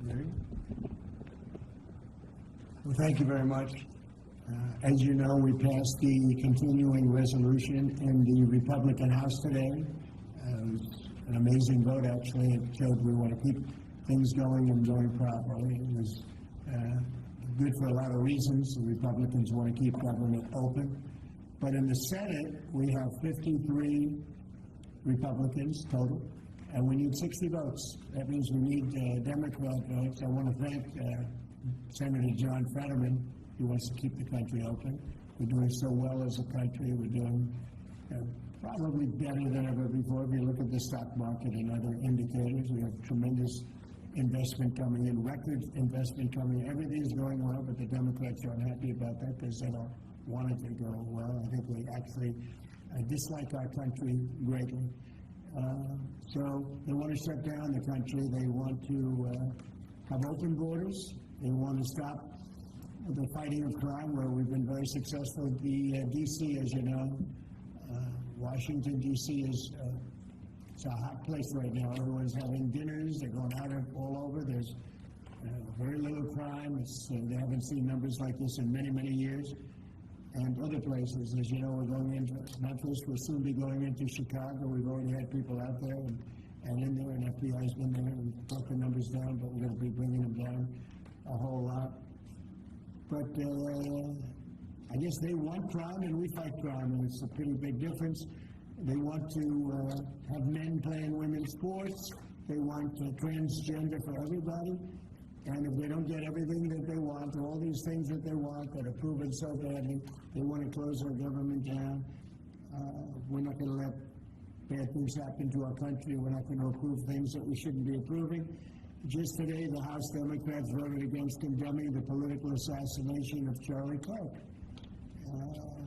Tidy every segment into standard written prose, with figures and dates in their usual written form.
Well, thank you very much. As you know, we passed the continuing resolution in the Republican House today. It was an amazing vote, actually. It showed we want to keep things going and going properly. It was good for a lot of reasons. The Republicans want to keep government open. But in the Senate, we have 53 Republicans total, and we need 60 votes. That means we need Democrat votes. I want to thank Senator John Fetterman. He wants to keep the country open. We're doing so well as a country. We're doing probably better than ever before. If you look at the stock market and other indicators, we have tremendous investment coming in, record investment coming in. Everything's going well, but the Democrats aren't happy about that because they don't want it to go well. I think we actually dislike our country greatly. So they want to shut down the country. They want to have open borders. They want to stop the fighting of crime, where we've been very successful. The D.C., as you know, Washington, D.C. is it's a hot place right now. Everyone's having dinners. They're going out all over. There's very little crime. They haven't seen numbers like this in many, many years. And other places, as you know, we're going into Memphis. We'll soon be going into Chicago. We've already had people out there and in there, and FBI's been there and brought the numbers down, but we're going to be bringing them down a whole lot. But I guess they want crime and we fight crime, and it's a pretty big difference. They want to have men playing women's sports. They want transgender for everybody. And if they don't get everything that they want, all these things that they want that are proven so badly, they want to close our government down. We're not going to let bad things happen to our country. We're not going to approve things that we shouldn't be approving. Just today, the House Democrats voted against condemning the political assassination of Charlie Kirk.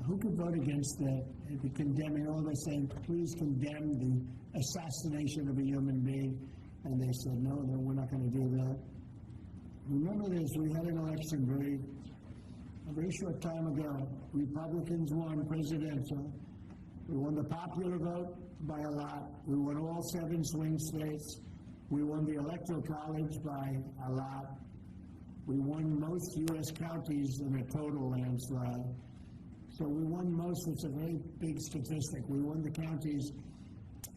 Who could vote against that? Condemning, all they're saying, please condemn the assassination of a human being. And they said, no, we're not going to do that. Remember this, we had an election a very short time ago. Republicans won presidential. We won the popular vote by a lot. We won all 7 swing states. We won the Electoral College by a lot. We won most U.S. counties in a total landslide. So we won most. It's a very big statistic. We won the counties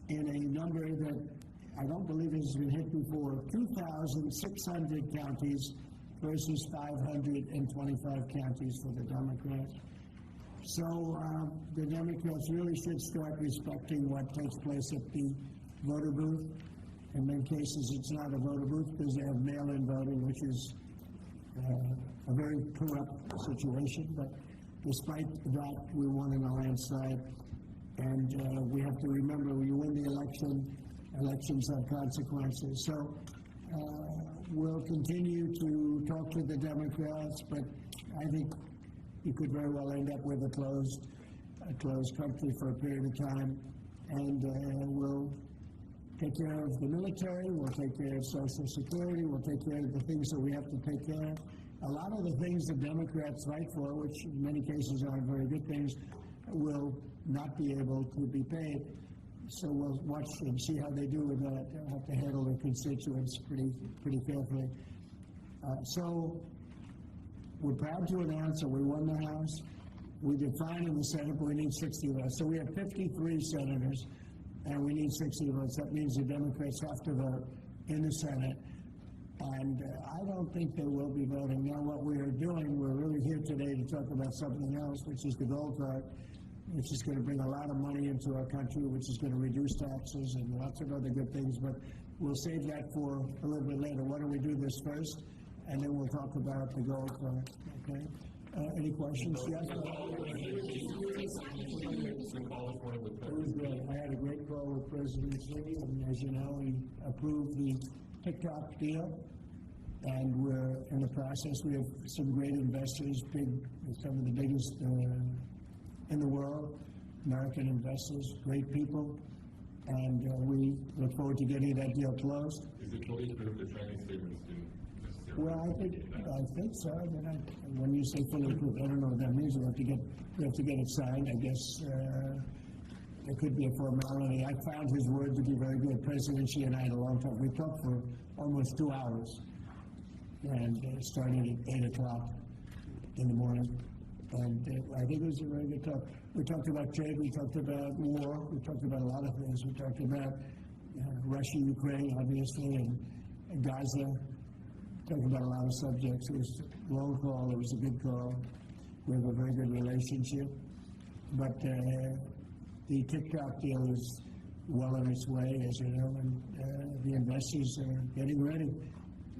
in a number that I don't believe has been hit before. 2,600 counties versus 525 counties for the Democrats. So the Democrats really should start respecting what takes place at the voter booth. In many cases, it's not a voter booth because they have mail-in voting, which is a very corrupt situation. But despite that, we won in a landslide. And we have to remember, when you win the election, elections have consequences. So we'll continue to talk to the Democrats, but I think you could very well end up with a closed country for a period of time. And we'll take care of the military, we'll take care of Social Security, we'll take care of the things that we have to take care of. A lot of the things the Democrats fight for, which in many cases aren't very good things, will not be able to be paid. So we'll watch and see how they do with that. They'll have to handle their constituents pretty carefully. So we're proud to announce that we won the House. We did fine in the Senate, but we need 60 votes. So we have 53 senators, and we need 60 votes. That means the Democrats have to vote in the Senate. And I don't think they will be voting. Now what we are doing, we're really here today to talk about something else, which is the gold card, which is going to bring a lot of money into our country, which is going to reduce taxes and lots of other good things. But we'll save that for a little bit later. Why don't we do this first, and then we'll talk about the gold card, okay? Any questions? Yes? It was great. I had a great call with President Xi, and as you know, he approved the TikTok deal, and we're in the process. We have some great investors, some of the biggest in the world, American investors, great people, and we look forward to getting that deal closed. Is it fully approved the Chinese statements didn't necessarily? Well, I think so. When you say fully approved, I don't know what that means. We have to get it signed. I guess it could be a formality. I found his word to be very good. President Xi and I had a long talk. We talked for almost 2 hours, and started at 8 o'clock in the morning. And I think it was a very good talk. We talked about trade, we talked about war, we talked about a lot of things. We talked about Russia, Ukraine, obviously, and Gaza. Talked about a lot of subjects. It was a long call, it was a good call. We have a very good relationship. But the TikTok deal is well on its way, as you know, and the investors are getting ready.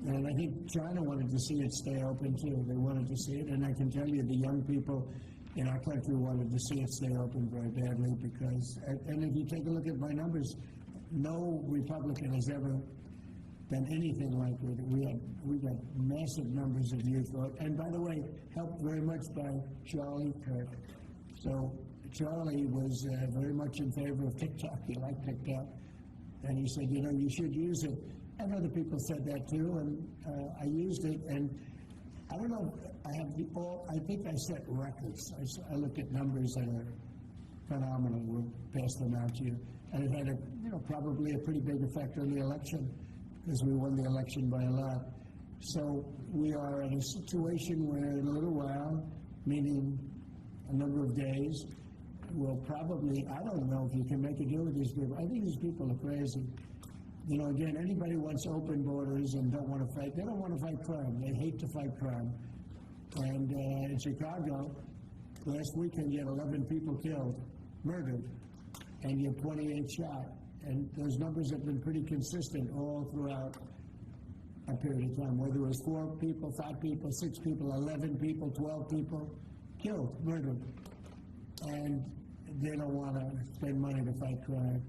And I think China wanted to see it stay open too. They wanted to see it, and I can tell you the young people in our country wanted to see it stay open very badly because, and if you take a look at my numbers, no Republican has ever done anything like it. We got massive numbers of youth vote, and by the way, helped very much by Charlie Kirk. So Charlie was very much in favor of TikTok. He liked TikTok, and he said, you know, you should use it. And other people said that too, and I used it, and I don't know, I think I set records. I looked at numbers that are phenomenal. We'll pass them out to you. And it had probably a pretty big effect on the election, because we won the election by a lot. So we are in a situation where in a little while, meaning a number of days, we'll probably, I don't know if you can make a deal with these people. I think these people are crazy. You know, again, anybody wants open borders and don't want to fight. They don't want to fight crime. They hate to fight crime. And in Chicago, last weekend you had 11 people killed, murdered, and you had 28 shot. And those numbers have been pretty consistent all throughout a period of time, whether it was 4 people, 5 people, 6 people, 11 people, 12 people killed, murdered. And they don't want to spend money to fight crime.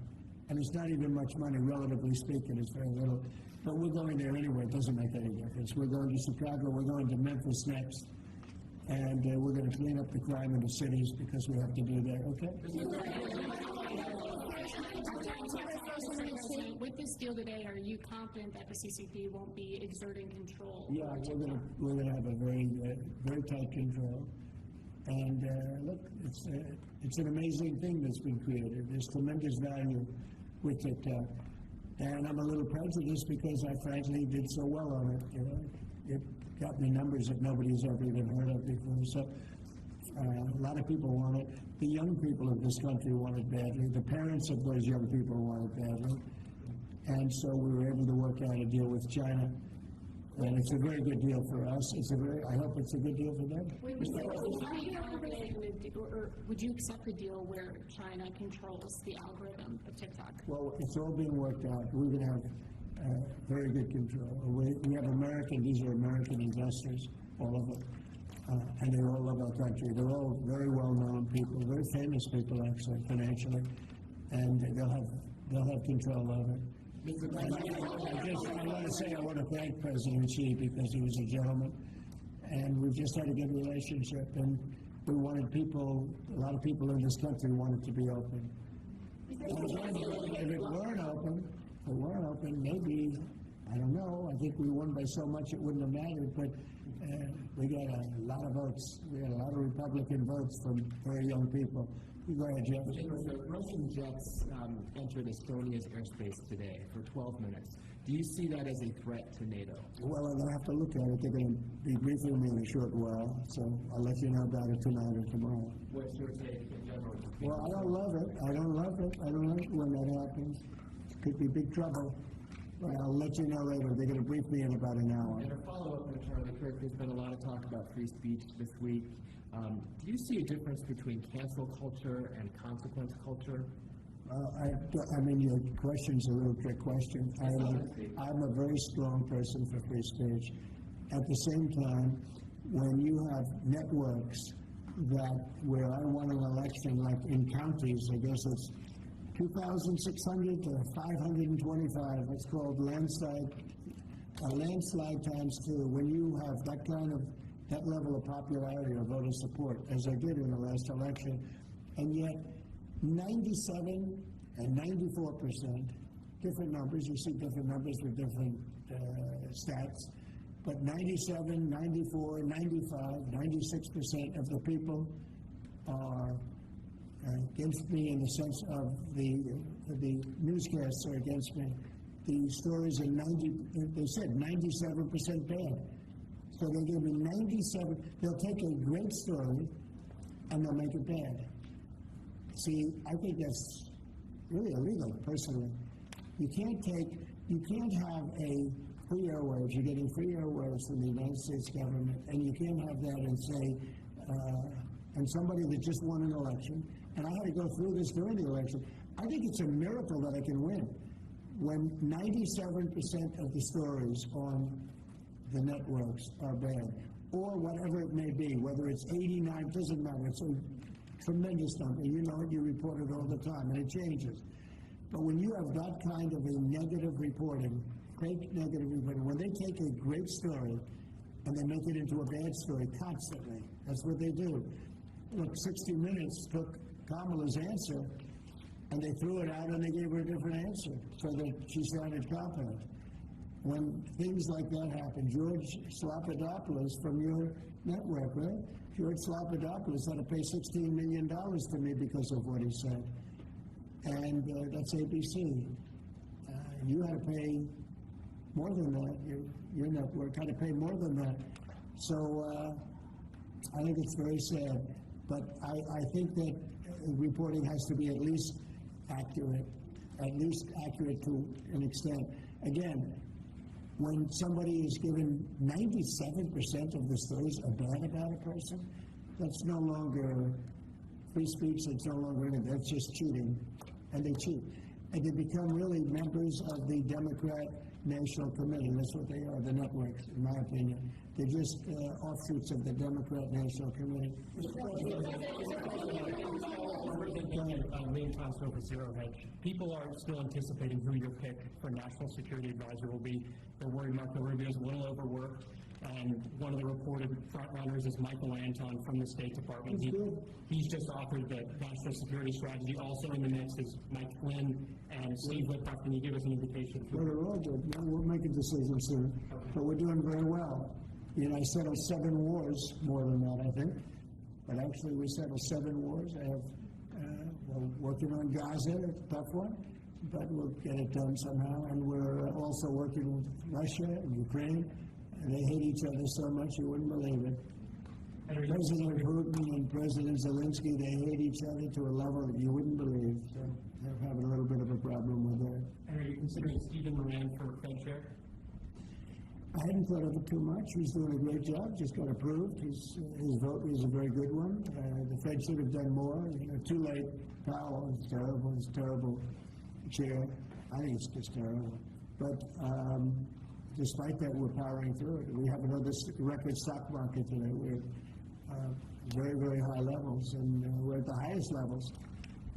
And it's not even much money, relatively speaking, it's very little. But we're going there anyway, it doesn't make any difference. We're going to Chicago, we're going to Memphis next, and we're going to clean up the crime in the cities because we have to do that, okay? With this deal today, are you confident that the CCP won't be exerting control? Yeah, we're going to have a very tight control. And look, it's an amazing thing that's been created. There's tremendous value with TikTok. And I'm a little prejudiced because I frankly did so well on it. You know, it got me numbers that nobody's ever even heard of before. So a lot of people want it. The young people of this country want it badly. The parents of those young people want it badly. And so we were able to work out a deal with China. And it's a very good deal for us. I hope it's a good deal for them. Would you accept the deal where China controls the algorithm of TikTok? Well, it's all being worked out. We're going to have very good control. We have these are American investors, all of them. And they all love our country. They're all very well-known people, very famous people, actually, financially. And they'll have control of it. I want to thank President Xi because he was a gentleman, and we've just had a good relationship, and we wanted a lot of people in this country wanted to be open. If it weren't open, maybe, I don't know, I think we won by so much it wouldn't have mattered, but we got a lot of votes. We got a lot of Republican votes from very young people. You go ahead, Jeff. Russian jets entered Estonia's airspace today for 12 minutes. Do you see that as a threat to NATO? Well, I'm going to have to look at it. They're going to be briefing me in a short while, so I'll let you know about it tonight or tomorrow. What's your take in general? Well, I don't love it. I don't love it when that happens. Could be big trouble. Well, I'll let you know later. They're going to brief me in about an hour. And a follow-up on Charlie Kirk, there's been a lot of talk about free speech this week. Do you see a difference between cancel culture and consequence culture? I mean, your question's a little trick question. I'm a very strong person for free speech. At the same time, when you have networks where I won an election, like in counties, I guess it's 2,600 to 525. It's called a landslide times 2. When you have that level of popularity or voter support, as I did in the last election, and yet 97 and 94%, different numbers, you see different numbers with different stats, but 97, 94, 95, 96% of the people are against me in the sense of the newscasts are against me. The stories are they said 97% bad. So they give me 97, they'll take a great story and they'll make it bad. See, I think that's really illegal, personally. You can't have a free airwaves, you're getting free airwaves from the United States government, and you can't have that and say, and somebody that just won an election, and I had to go through this during the election, I think it's a miracle that I can win. When 97% of the stories on the networks are bad, or whatever it may be, whether it's 89, doesn't matter, it's a tremendous number. You know it, you report it all the time, and it changes. But when you have that kind of a negative reporting, fake negative reporting, when they take a great story and they make it into a bad story constantly, that's what they do. Look, 60 Minutes took Kamala's answer, and they threw it out and they gave her a different answer so that she sounded confident. When things like that happen, George Slopadopoulos from your network, right? George Slopadopoulos had to pay $16 million to me because of what he said. And that's ABC. You had to pay more than that. Your network had to pay more than that. So I think it's very sad. But I think that reporting has to be at least accurate to an extent. Again, when somebody is given 97% of the stories are bad about a person, that's no longer free speech, that's no longer anything, that's just cheating. And they cheat. And they become really members of the Democrat National Committee. That's what they are, the networks, in my opinion. They're just offshoots of the Democrat National Committee. Lean costs over zero hedge. People are still anticipating who your pick for National Security Advisor will be. They're worried Marco Rubio is a little overworked, and one of the reported frontrunners is Michael Anton from the State Department. He's just authored the National Security Strategy. Also in the mix is Mike Flynn and Steve Witkoff. Can you give us an indication? Well, they're all good. We'll make a decision soon. But we're doing very well. You know, I settled 7 wars, more than that, I think. But actually, we settled 7 wars. I have, we're working on Gaza, a tough one, but we'll get it done somehow. And we're also working with Russia and Ukraine. And they hate each other so much you wouldn't believe it. President Putin and President Zelensky, they hate each other to a level that you wouldn't believe. So they're having a little bit of a problem with that. And are you considering Stephen Moran for Fed chair? I hadn't thought of it too much. He's doing a great job, just got approved. His vote is a very good one. The Fed should have done more. You know, too late. Powell is terrible. He's a terrible chair. I think it's just terrible. But despite that, we're powering through it. We have another record stock market today. We're very, very high levels, and we're at the highest levels.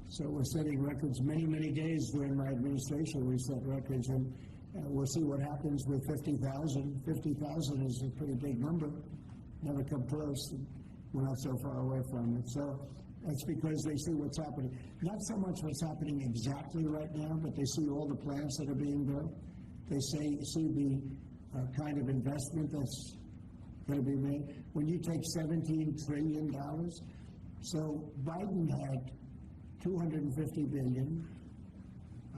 So we're setting records many, many days during my administration. We set records, and we'll see what happens with 50,000. 50,000 is a pretty big number. Never come close. We're not so far away from it. So that's because they see what's happening. Not so much what's happening exactly right now, but they see all the plants that are being built. They see the kind of investment that's going to be made. When you take $17 trillion, so Biden had $250 billion,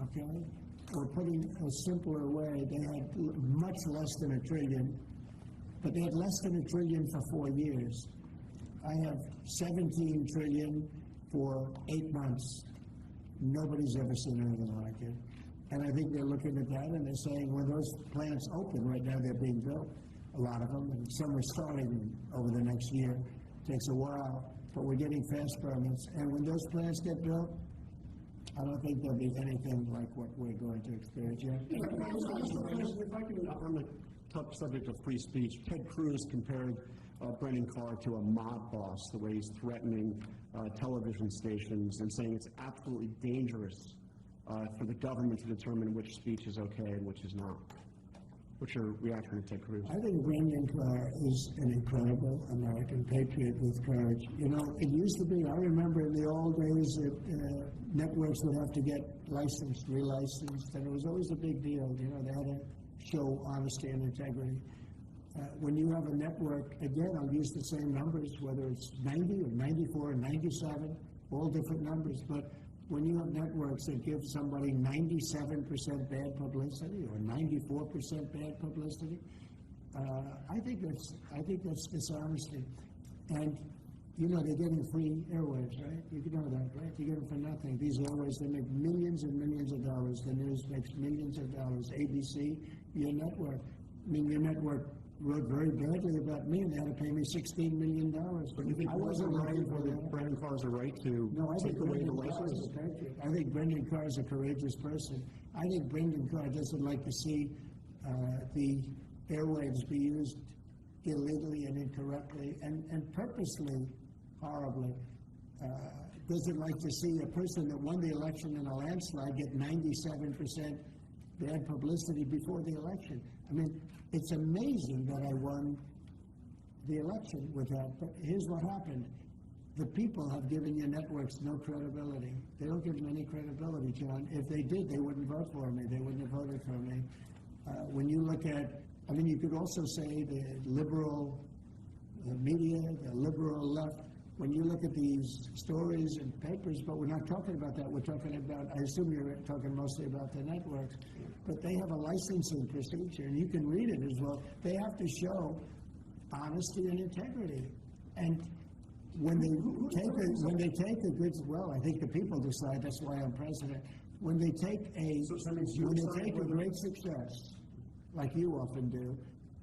okay? Or putting a simpler way, they had much less than $1 trillion, but they had less than $1 trillion for 4 years. I have $17 trillion for 8 months. Nobody's ever seen anything like it. And I think they're looking at that and they're saying, when those plants open, right now they're being built, a lot of them, and some are starting over the next year. It takes a while, but we're getting fast permits. And when those plants get built, I don't think there'll be anything like what we're going to experience yet. If I can, on the tough subject of free speech, Ted Cruz compared Brennan Carr to a mob boss, the way he's threatening television stations and saying it's absolutely dangerous for the government to determine which speech is okay and which is not. What's your reaction to Ted Cruz? I think Brendan Carr is an incredible American patriot with courage. You know, it used to be, I remember in the old days that networks would have to get licensed, relicensed, and it was always a big deal. You know, they had to show honesty and integrity. When you have a network, again, I'll use the same numbers, whether it's 90 or 94 or 97, all different numbers, but when you have networks that give somebody 97% bad publicity or 94% bad publicity, I think that's dishonesty. And, you know, they're getting free airwaves, right? You know that, right? You get them for nothing. These airwaves, they make millions and millions of dollars. The news makes millions of dollars. ABC, your network. I mean, your network wrote very badly about me, and they had to pay me $16 million. But you think I wasn't running for that. Brandon Carr has a right to No, I take think away the Brendan Carr is license? a patriot. I think Brendan Carr is a courageous person. I think Brendan Carr doesn't like to see the airwaves be used illegally and incorrectly and purposely horribly. Doesn't like to see a person that won the election in a landslide get 97% bad publicity before the election. I mean, it's amazing that I won the election with that, but here's what happened. The people have given your networks no credibility. They don't give them any credibility, John. If they did, they wouldn't vote for me. They wouldn't have voted for me. When you look at, I mean, you could also say the liberal media, the liberal left, when you look at these stories and papers, but we're not talking about that. We're talking about, I assume you're talking mostly about the networks, but they have a licensing procedure, and you can read it as well. They have to show honesty and integrity. And when they take a good, well, I think the people decide. That's why I'm president. When they take a great success, like you often do,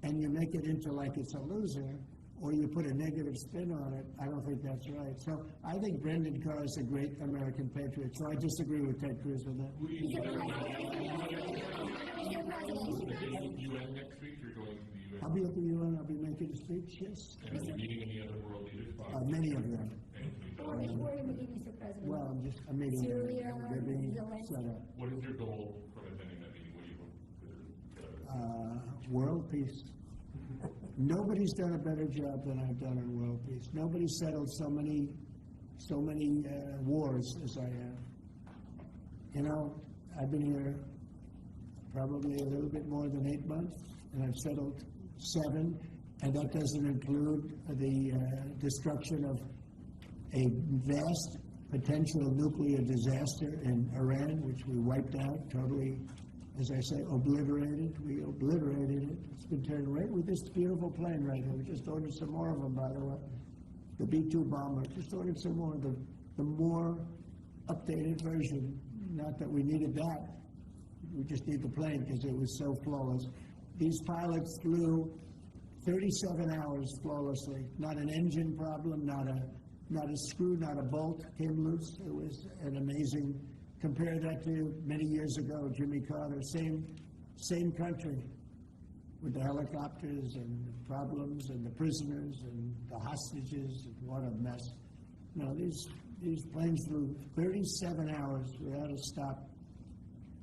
and you make it into like it's a loser, or you put a negative spin on it, I don't think that's right. So I think Brendan Carr is a great American patriot. So I disagree with Ted Cruz with that. UN next week, you're going to the UN. I'll be at the UN. I'll be making a speech. Yes. And are you meeting any other world leaders? Many of them. Where are you meeting, Mr. President? Well, I'm meeting them. Syria, They're being Zelensky. set up. What is your goal from attending that meeting? What do you hope to World peace. Nobody's done a better job than I've done in world peace. Nobody's settled so many wars as I have. You know, I've been here probably a little bit more than 8 months, and I've settled 7, and that doesn't include the destruction of a vast potential nuclear disaster in Iran, which we wiped out totally. As I say, obliterated. We obliterated it. It's been turned right with this beautiful plane right here. We just ordered some more of them, by the way. The B-2 bomber. Just ordered some more. The more updated version. Not that we needed that. We just need the plane because it was so flawless. These pilots flew 37 hours flawlessly. Not an engine problem. Not a screw. Not a bolt came loose. It was an amazing. Compare that to many years ago, Jimmy Carter, same country, with the helicopters and the problems and the prisoners and the hostages, and what a mess. No, these planes flew 37 hours without a stop.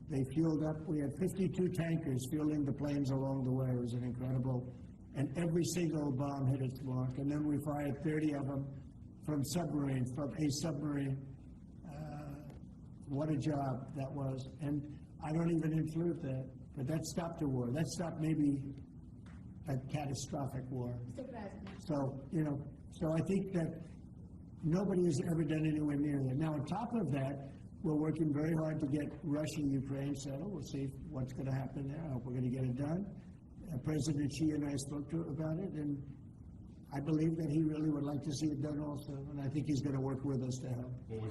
They fueled up. We had 52 tankers fueling the planes along the way. It was an incredible, and every single bomb hit its mark. And then we fired 30 of them from a submarine. What a job that was. And I don't even include that, but that stopped a war. That stopped maybe a catastrophic war. Mr. President. So I think that nobody has ever done anywhere near that. Now, on top of that, we're working very hard to get Russia and Ukraine settled. We'll see what's going to happen there. I hope we're going to get it done. President Xi and I spoke about it, and I believe that he really would like to see it done also, and I think he's going to work with us to help. What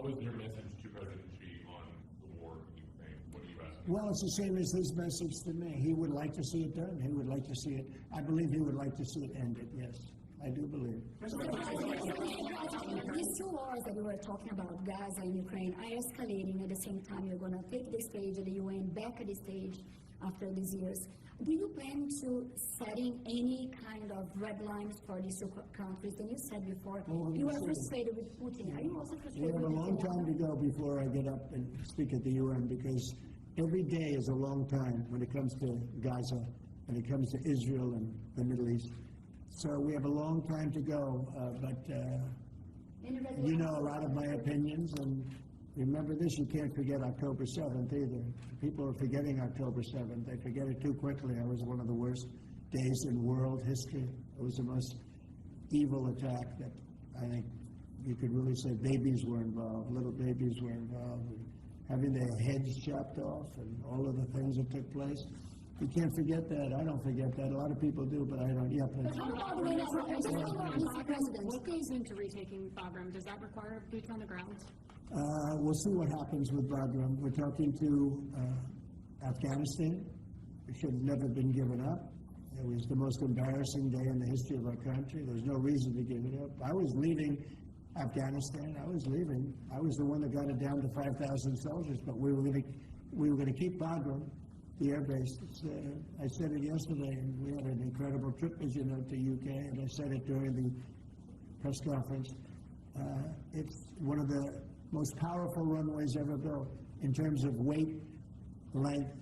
was your message to President Xi on the war in Ukraine? What are you asking? Well, it's the same as his message to me. He would like to see it done. He would like to see it. I believe he would like to see it ended, yes. I do believe. These 2 wars that we were talking about, Gaza and Ukraine, are escalating at the same time. You're going to take the stage at the UN, back at the stage after these years. Do you plan to setting any kind of red lines for these 2 countries? And you said before, you were frustrated with Putin. Are you also frustrated We have a with long Putin? time to go before I get up and speak at the UN, because every day is a long time when it comes to Gaza, when it comes to Israel and the Middle East. So we have a long time to go, but you know a lot of my opinions, and remember this, you can't forget October 7th either. People are forgetting October 7th. They forget it too quickly. It was one of the worst days in world history. It was the most evil attack that I think you could really say babies were involved, little babies were involved. having their heads chopped off and all of the things that took place. You can't forget that. I don't forget that. A lot of people do, but I don't. Yeah, But how about when Mr. President? What goes into retaking Bagram? Does that require boots on the ground? We'll see what happens with Bagram. We're talking to Afghanistan. It should have never been given up. It was the most embarrassing day in the history of our country. There's no reason to give it up. I was leaving Afghanistan. I was leaving. I was the one that got it down to 5,000 soldiers, but we were going to keep Bagram, the air base. I said it yesterday, and we had an incredible trip, as you know, to UK, and I said it during the press conference. It's one of the most powerful runways ever built in terms of weight, length,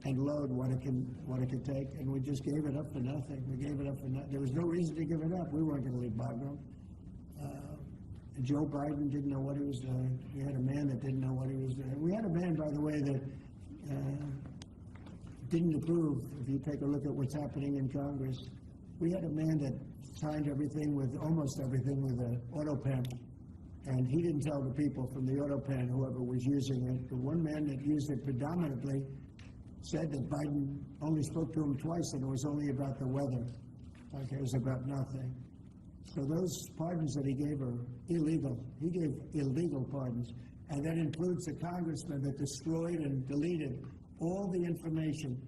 and load, what it can take, and we just gave it up for nothing. We gave it up for nothing. There was no reason to give it up. We weren't going to leave Bagram. Joe Biden didn't know what he was doing. We had a man that didn't know what he was doing. We had a man, by the way, that didn't approve. If you take a look at what's happening in Congress, we had a man that signed everything with, almost everything with an auto pen. And he didn't tell the people from the auto pen, whoever was using it. The one man that used it predominantly said that Biden only spoke to him twice, and it was only about the weather. Like it was about nothing. So those pardons that he gave are illegal. He gave illegal pardons. And that includes the congressman that destroyed and deleted all the information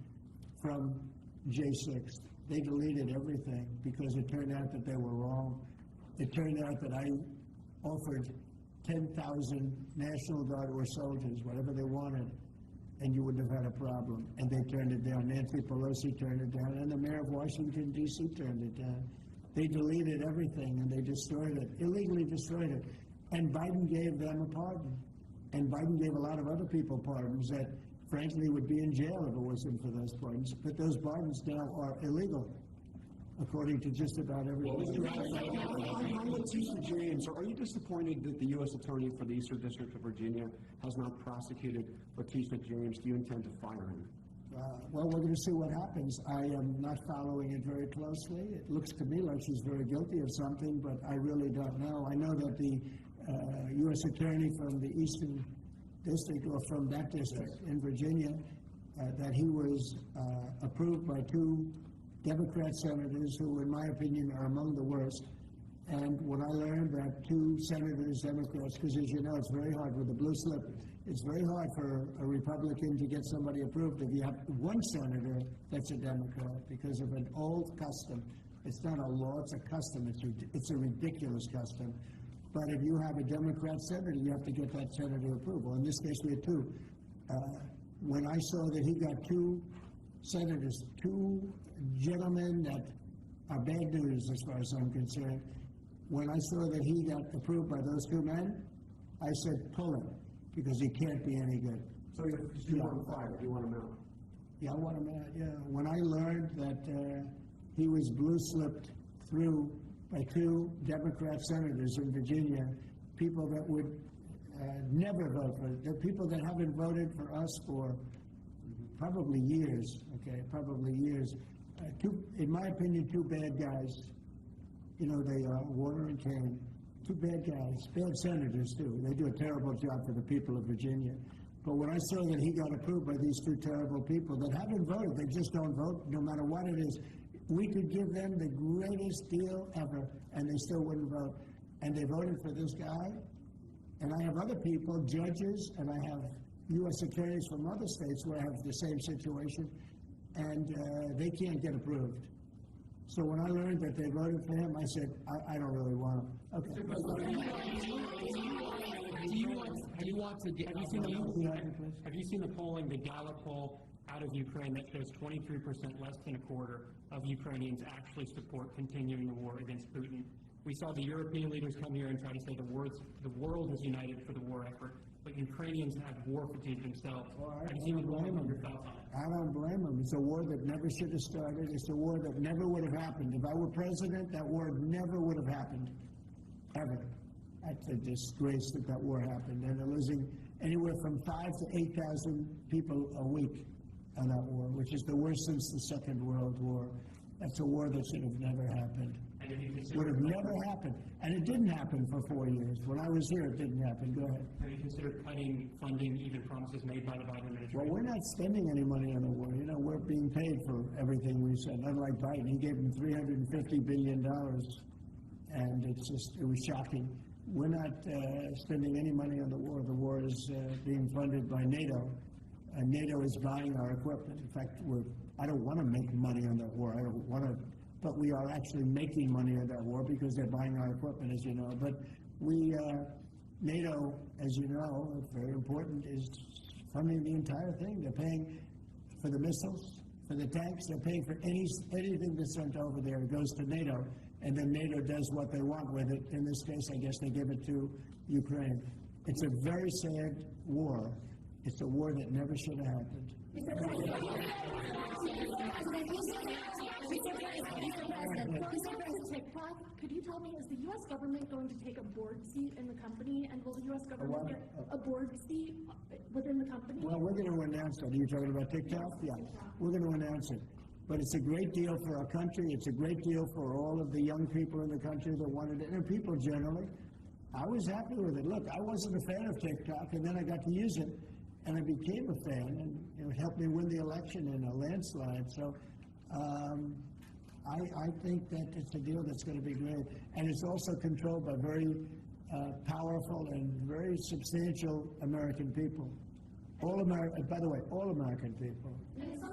from J6. They deleted everything because it turned out that they were wrong. It turned out that I offered 10,000 National Guard or soldiers, whatever they wanted, and you wouldn't have had a problem. And they turned it down. Nancy Pelosi turned it down, and the mayor of Washington, D.C. turned it down. They deleted everything, and they destroyed it, illegally destroyed it. And Biden gave them a pardon. And Biden gave a lot of other people pardons that, frankly, would be in jail if it wasn't for those pardons. But those pardons now are illegal, according to just about everyone. On Letitia James, are you disappointed that the U.S. Attorney for the Eastern District of Virginia has not prosecuted Letitia James? Do you intend to fire him? Well, we're going to see what happens. I am not following it very closely. It looks to me like she's very guilty of something, but I really don't know. I know that the U.S. Attorney from the Eastern District, or from that district in Virginia, that he was approved by two Democrat senators who, in my opinion, are among the worst. And when I learned that two senators, Democrats, because as you know, it's very hard with the blue slip, it's very hard for a Republican to get somebody approved if you have one senator that's a Democrat because of an old custom. It's not a law, it's a custom. It's a ridiculous custom. But if you have a Democrat senator, you have to get that senator approval. In this case, we had two. When I saw that he got two senators, two gentlemen that are bad news as far as I'm concerned, when I saw that he got approved by those two men, I said, pull him, because he can't be any good. So you want him fired? You want him out? Yeah, I want him out, yeah. When I learned that he was blue-slipped through by two Democrat senators in Virginia, people that would never vote for it, the people that haven't voted for us for probably years, okay, probably years. In my opinion, two bad guys. You know, they are Warner and Kane. Two bad guys, bad senators too. They do a terrible job for the people of Virginia. But when I saw that he got approved by these two terrible people that haven't voted, they just don't vote no matter what it is, we could give them the greatest deal ever, and they still wouldn't vote. And they voted for this guy. And I have other people, judges, and I have U.S. attorneys from other states where I have the same situation, and they can't get approved. So when I learned that they voted for him, I said, I don't really want him. Okay. Have you seen the polling, the Gallup poll out of Ukraine that shows 23%, less than a quarter, of Ukrainians actually support continuing the war against Putin? We saw the European leaders come here and try to say the world is united for the war effort, but Ukrainians have war fatigue themselves. I don't blame them. I don't blame them. It's a war that never should have started. It's a war that never would have happened. If I were president, that war never would have happened, ever. That's a disgrace that that war happened. And they're losing anywhere from 5,000 to 8,000 people a week on that war, which is the worst since the Second World War. That's a war that should have never happened. And if you consider, Would have never happened. And it didn't happen for 4 years. When I was here, it didn't happen. Go ahead. have you considered cutting funding, even promises made by the Biden Well, administration? we're not spending any money on the war. You know, we're being paid for everything we said. Unlike Biden, he gave them $350 billion. And it was shocking. We're not spending any money on the war. The war is being funded by NATO. And NATO is buying our equipment. In fact, I don't want to make money on that war. I don't want to, but we are actually making money on that war because they're buying our equipment, as you know. But NATO, as you know, it's very important, is funding the entire thing. They're paying for the missiles, for the tanks. They're paying for anything that's sent over there. It goes to NATO, and then NATO does what they want with it. In this case, I guess they give it to Ukraine. It's a very sad war. It's a war that never should have happened. Could you tell me, is the U.S. government going to take a board seat in the company, and will the U.S. government get a board seat within the company? Well, we're going to announce that. Are you talking about TikTok? Yeah, we're going to announce it. But it's a great deal for our country. It's a great deal for all of the young people in the country that wanted it, and people generally. I was happy with it. Look, I wasn't a fan of TikTok, and then I got to use it, and I became a fan, and it helped me win the election in a landslide. So I think that it's a deal that's going to be great. And it's also controlled by very powerful and very substantial American people. All American, by the way, all American people. Mr.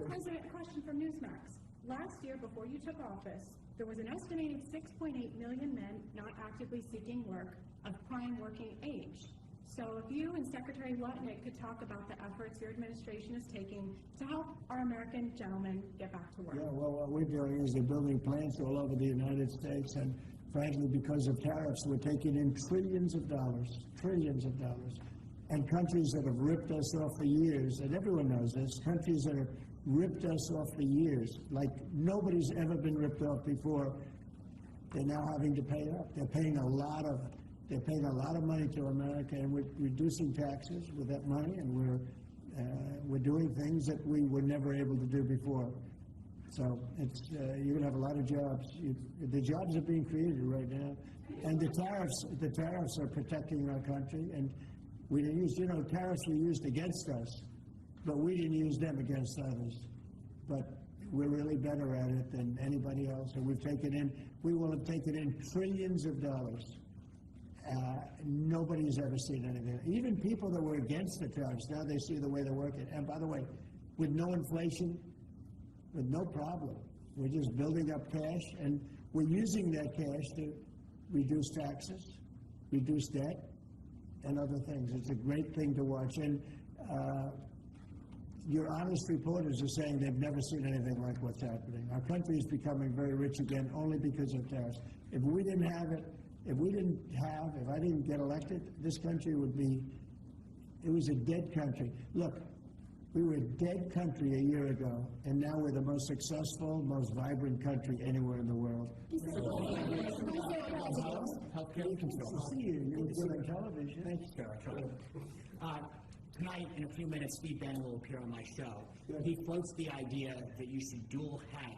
President, a question from Newsmax. Last year, before you took office, there was an estimated 6.8 million men not actively seeking work of prime working age. So if you and Secretary Lutnick could talk about the efforts your administration is taking to help our American gentlemen get back to work. Yeah, well, what we're doing is they're building plants all over the United States, and frankly, because of tariffs, we're taking in trillions of dollars, and countries that have ripped us off for years, and everyone knows this, countries that have ripped us off for years, like nobody's ever been ripped off before, they're now having to pay up. They're paying a lot of money to America, and we're reducing taxes with that money, and we're doing things that we were never able to do before. So you're going to have a lot of jobs. The jobs are being created right now, and the tariffs are protecting our country. And we didn't use, tariffs were used against us, but we didn't use them against others. But we're really better at it than anybody else, and we will have taken in trillions of dollars. Nobody's ever seen anything. Even people that were against the tariffs, now they see the way they're working. And by the way, with no inflation, with no problem. We're just building up cash, and we're using that cash to reduce taxes, reduce debt, and other things. It's a great thing to watch. And your honest reporters are saying they've never seen anything like what's happening. Our country is becoming very rich again only because of tariffs. If we didn't have it, if I didn't get elected, this country it was a dead country. Look, we were a dead country a year ago, and now we're the most successful, most vibrant country anywhere in the world. Healthcare control. Nice to see you. You're good on television. Thank you, Sarah. Tonight, in a few minutes, Steve Bannon will appear on my show. He floats the idea that you should dual hat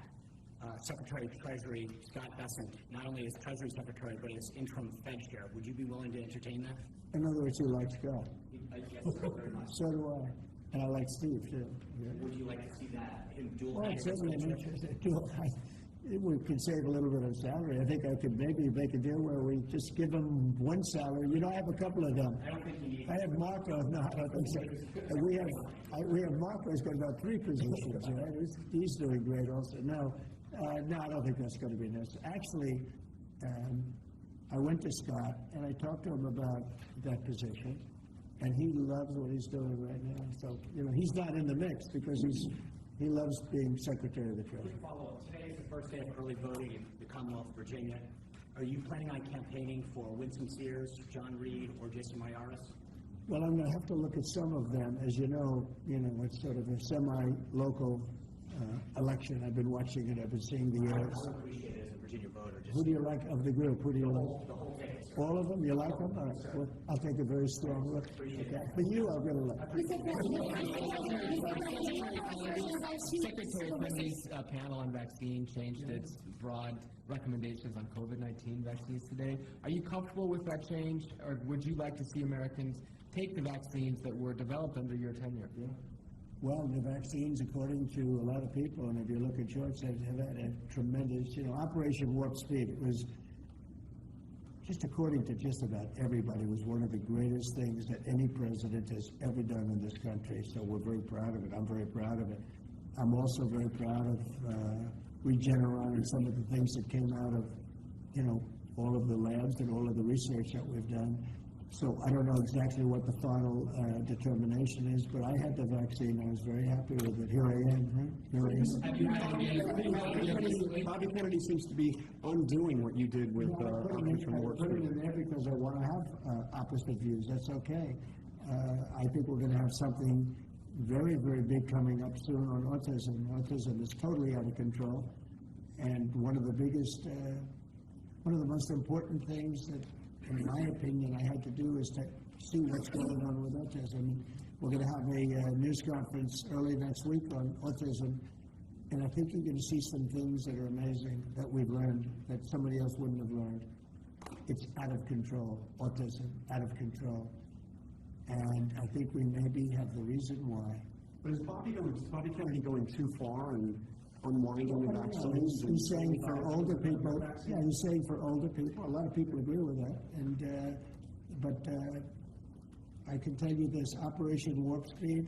Secretary of Treasury Scott Bessent, not only as Treasury Secretary, but as interim Fed chair. Would you be willing to entertain that? In other words, you like Scott. Yes, very much. So do I. And I like Steve, too. Yeah. Would you like to see that, him dual Well, hat? certainly I'm interested. We could save a little bit of salary. I think I could maybe make a deal where we just give them one salary. I have a couple of them. I don't think you need. I have Marco. No, I don't think so. And we have Marco who's got about 3 positions. He's doing great also. No, I don't think that's going to be necessary. Actually, I went to Scott and I talked to him about that position, and he loves what he's doing right now. So he's not in the mix because he loves being Secretary of the Treasury. Quick follow-up. Today is the first day of early voting in the Commonwealth of Virginia. Are you planning on campaigning for Winston Sears, John Reed, or Jason Mayaris? Well, I'm going to have to look at some of them. As you know, it's sort of a semi-local election. I've been watching it. I've been seeing the ads. I appreciate it as a Virginia voter. Who do you like of the group? Who do you like? The whole thing. All of them, you like them? All right, well, I'll take a very strong look. Okay, for you, I'll get a look. Secretary Kennedy's panel on vaccine changed its broad recommendations on COVID-19 vaccines today. Are you comfortable with that change, or would you like to see Americans take the vaccines that were developed under your tenure? Well, the vaccines, according to a lot of people, and if you look at charts, have had a tremendous, Operation Warp Speed, it was, just according to just about everybody, was one of the greatest things that any president has ever done in this country. So we're very proud of it. I'm very proud of it. I'm also very proud of Regeneron and some of the things that came out of, all of the labs and all of the research that we've done. So I don't know exactly what the final determination is, but I had the vaccine. I was very happy with it. Here I am, right? Here I am. Bobby Kennedy seems to be undoing what you did with Operation Warp I put it Speed. in there because I want to have opposite views. That's okay. I think we're going to have something very, very big coming up soon on autism. Autism is totally out of control. And one of the most important things that, in my opinion, I had to do is to see what's going on with autism. We're going to have a news conference early next week on autism, and I think you're going to see some things that are amazing that we've learned that somebody else wouldn't have learned. It's out of control, autism, out of control. And I think we maybe have the reason why. But is Bobby Kennedy going too far and unwinding the vaccines? He's saying for older people, he's saying for older people, a lot of people agree with that, but I can tell you this, Operation Warp Speed,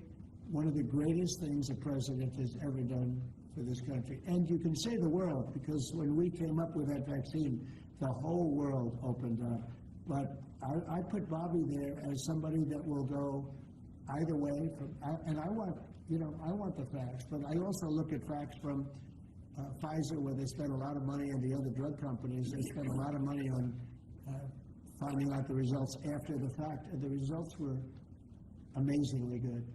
one of the greatest things a president has ever done for this country. And you can say the world, because when we came up with that vaccine, the whole world opened up. But I put Bobby there as somebody that will go either way, and I want the facts, but I also look at facts from Pfizer, where they spent a lot of money, and the other drug companies, they spent a lot of money on finding out the results after the fact, and the results were amazingly good.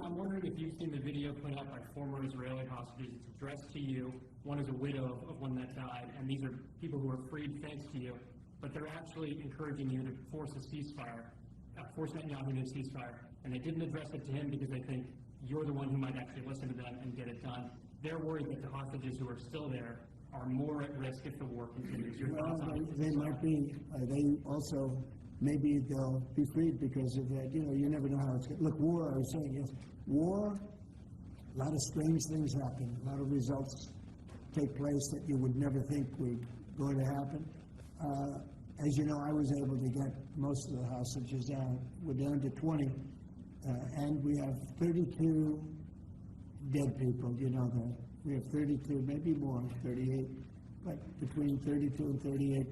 I'm wondering if you've seen the video put out by former Israeli hostages. It's addressed to you. One is a widow of one that died, and these are people who are freed thanks to you. But they're actually encouraging you to force a ceasefire, force Netanyahu to ceasefire. And they didn't address it to him because they think you're the one who might actually listen to them and get it done. They're worried that the hostages who are still there are more at risk if the war continues. Your thoughts on it? They might be. They also, maybe they'll be freed because of that. You never know how it's going to look. War, I was saying, yes, war, a lot of strange things happen. A lot of results take place that you would never think were going to happen. As you know, I was able to get most of the hostages out. We're down to 20, and we have 32 dead people, you know that. We have 32, maybe more, 38, but between 32 and 38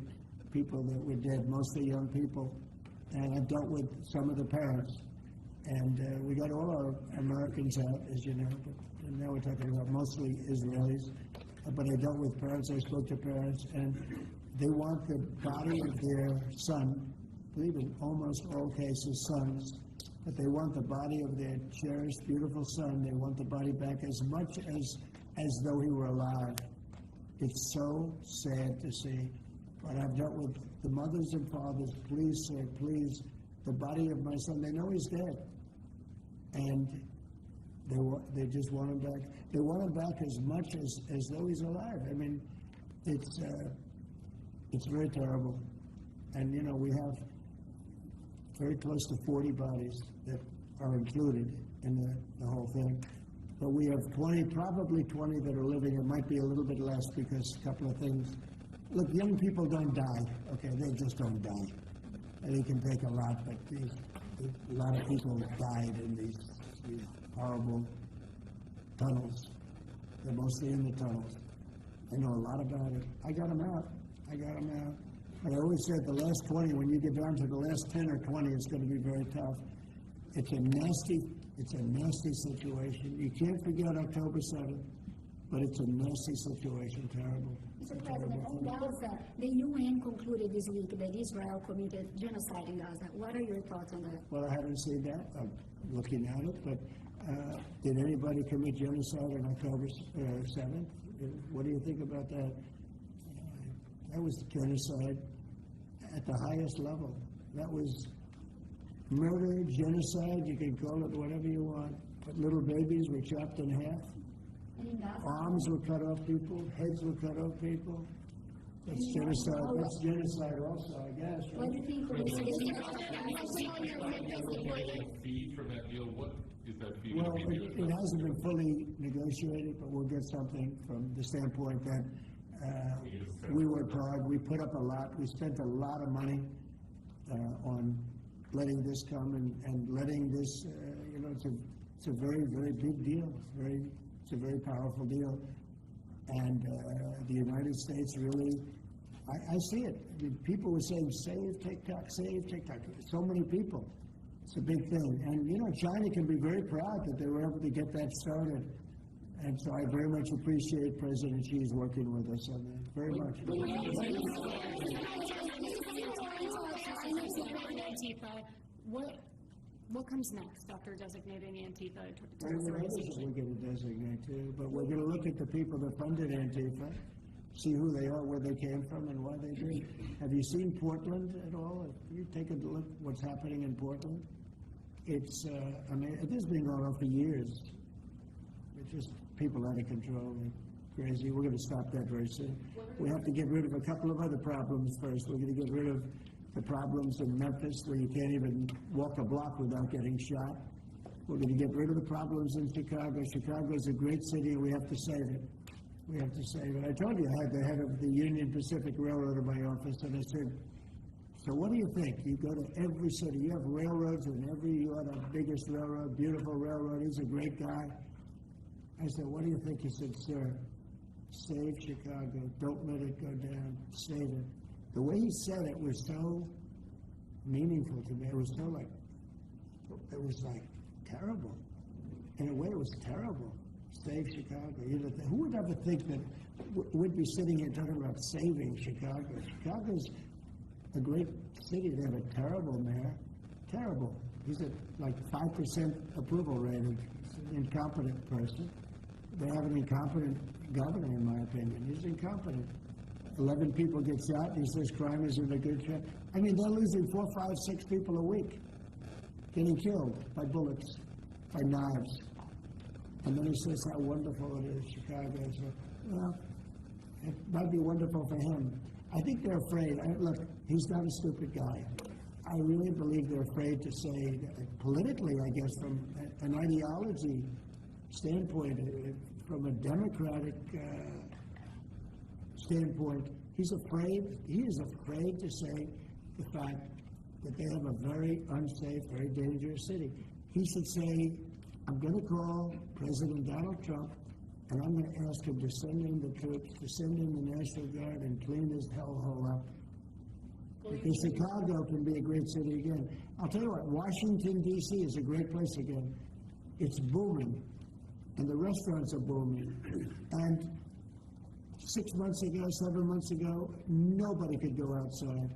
people that were dead, mostly young people. And I've dealt with some of the parents. And we got all our Americans out, as you know, but now we're talking about mostly Israelis. But I dealt with parents, I spoke to parents, and they want the body of their son, I believe in almost all cases sons, but they want the body of their cherished, beautiful son. They want the body back as much as though he were alive. It's so sad to see. But I've dealt with the mothers and fathers, please, sir, please, the body of my son, they know he's dead. And they just want him back. They want him back as much as though he's alive. I mean, it's very terrible. And, we have very close to 40 bodies that are included in the whole thing. But we have 20, probably 20 that are living. It might be a little bit less because a couple of things. Look, young people don't die, okay? They just don't die. And they can take a lot, but a lot of people died in these horrible tunnels. They're mostly in the tunnels. I know a lot about it. I got them out. But I always said the last 20, when you get down to the last 10 or 20, it's going to be very tough. It's a nasty situation. You can't forget October 7th, but it's a nasty situation, terrible. Mr. President, on Gaza, the UN concluded this week that Israel committed genocide in Gaza. What are your thoughts on that? Well, I haven't seen that. I'm looking at it, but did anybody commit genocide on October 7th? What do you think about that? That was genocide at the highest level. That was murder, genocide, you can call it whatever you want. But little babies were chopped in half. Arms were cut off people, heads were cut off people. That's genocide. That's genocide also, I guess. What do you think of this? Fee for that deal, what is that fee Well, going to be? it hasn't been fully negotiated, but we'll get something from the standpoint that we worked hard, we put up a lot, we spent a lot of money on letting this come and letting this, it's a very, very big deal. It's a very powerful deal. And the United States really, I see it. I mean, people were saying, save TikTok, save TikTok. So many people. It's a big thing. And, China can be very proud that they were able to get that started. And so I very much appreciate President Xi's working with us on that, very much. Antifa, what comes next after designating Antifa a Well, terrorist there are others that organization? we're going to designate too, but we're going to look at the people that funded Antifa, see who they are, where they came from, and why they did. Have you seen Portland at all? Have you taken a look at what's happening in Portland? It's, it has been going on for years. It's just people out of control. They're crazy. We're going to stop that very soon. We have to get rid of a couple of other problems first. We're going to get rid of the problems in Memphis where you can't even walk a block without getting shot. We're going to get rid of the problems in Chicago. Chicago is a great city, and we have to save it. We have to save it. I told you I had the head of the Union Pacific Railroad in my office, and I said, so what do you think? You go to every city, you have railroads in you are the biggest railroad, beautiful railroad, he's a great guy. I said, what do you think? He said, sir, save Chicago, don't let it go down, save it. The way he said it was so meaningful to me. It was like terrible. In a way, it was terrible. Save Chicago. Who would ever think that we'd be sitting here talking about saving Chicago? Chicago's a great city. They have a terrible mayor. Terrible. He's at like 5% approval rating. He's an incompetent person. They have an incompetent governor, in my opinion. He's incompetent. 11 people get shot, and he says crime is in a good shape. I mean, they're losing 4, 5, 6 people a week, getting killed by bullets, by knives. And then he says how wonderful it is, Chicago. So, well, it might be wonderful for him. I think they're afraid. Look, he's not a stupid guy. I really believe they're afraid to say, politically, I guess, from an ideology standpoint, from a democratic standpoint, he is afraid to say the fact that they have a very unsafe, very dangerous city. He should say, I'm going to call President Donald Trump, and I'm going to ask him to send in the troops, to send in the National Guard and clean this hellhole up. Because Chicago can be a great city again. I'll tell you what, Washington, D.C. is a great place again. It's booming, and the restaurants are booming. And 6 months ago, 7 months ago, nobody could go outside.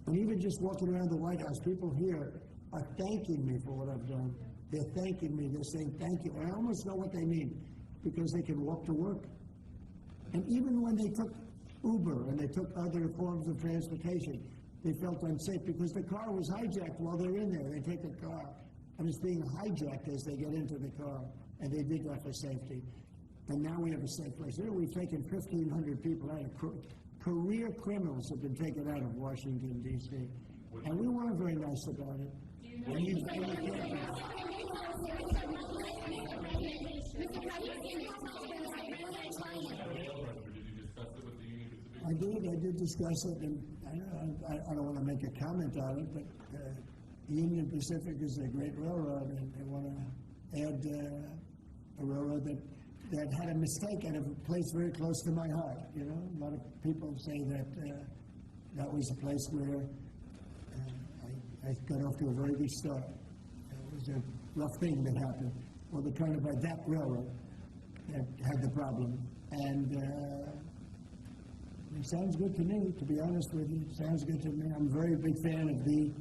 And even just walking around the White House, people here are thanking me for what I've done. They're thanking me. They're saying thank you. I almost know what they mean, because they can walk to work. And even when they took Uber and they took other forms of transportation, they felt unsafe because the car was hijacked while they're in there. They take a car, and it's being hijacked as they get into the car, and they did that for safety. And now we have a safe place. You know, we've taken 1,500 people out of career criminals have been taken out of Washington, D.C. And we weren't very nice about it. I did discuss it, and I don't want to make a comment on it, but Union Pacific is a great railroad, and they want to add a railroad that had a mistake at a place very close to my heart. You know, a lot of people say that that was a place where I got off to a very good start. It was a rough thing that happened. Well, they're trying to buy that railroad that had the problem, and it sounds good to me, to be honest with you. It sounds good to me. I'm a very big fan of the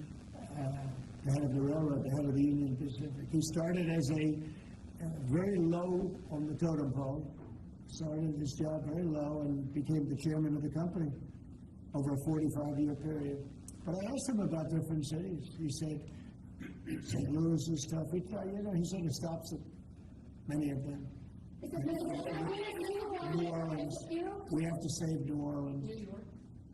head of the railroad, the head of the Union Pacific. He started as a very low on the totem pole, started his job very low and became the chairman of the company. over a 45-year period. But I asked him about different cities. He said, St. Louis is tough. He said it stops at many of them. New Orleans. We have to save New Orleans.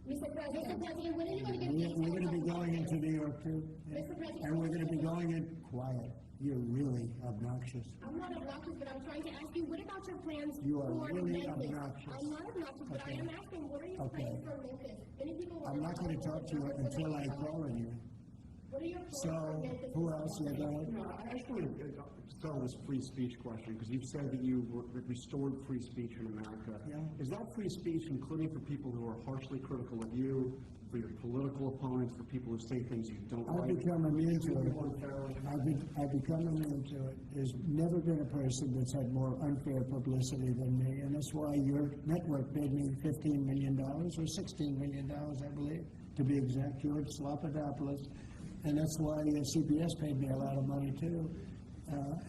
Mr. President, when are you going to get We're going to be going into New York too. Yeah. Mr. President, And we're going to be going in quiet. You're really obnoxious. I'm not obnoxious, but I'm trying to ask you, what about your plans You are for really Memphis? obnoxious. I'm not obnoxious, but I Okay. am asking, what are your Okay. plans for Memphis? Many people I'm not going to talk to you until I call on you. What are your plans So, for Memphis? who else? Yeah, go ahead. I just want to start with this free speech question, because you've said that you restored free speech in America. Yeah. Is that free speech including for people who are harshly critical of you, for your political opponents, for people who say things you don't I've like? become immune to it. Unfairly? I've become immune to it. There's never been a person that's had more unfair publicity than me, and that's why your network paid me $15 million, or $16 million, I believe, to be exact, George Slopadopoulous. And that's why CBS paid me a lot of money, too.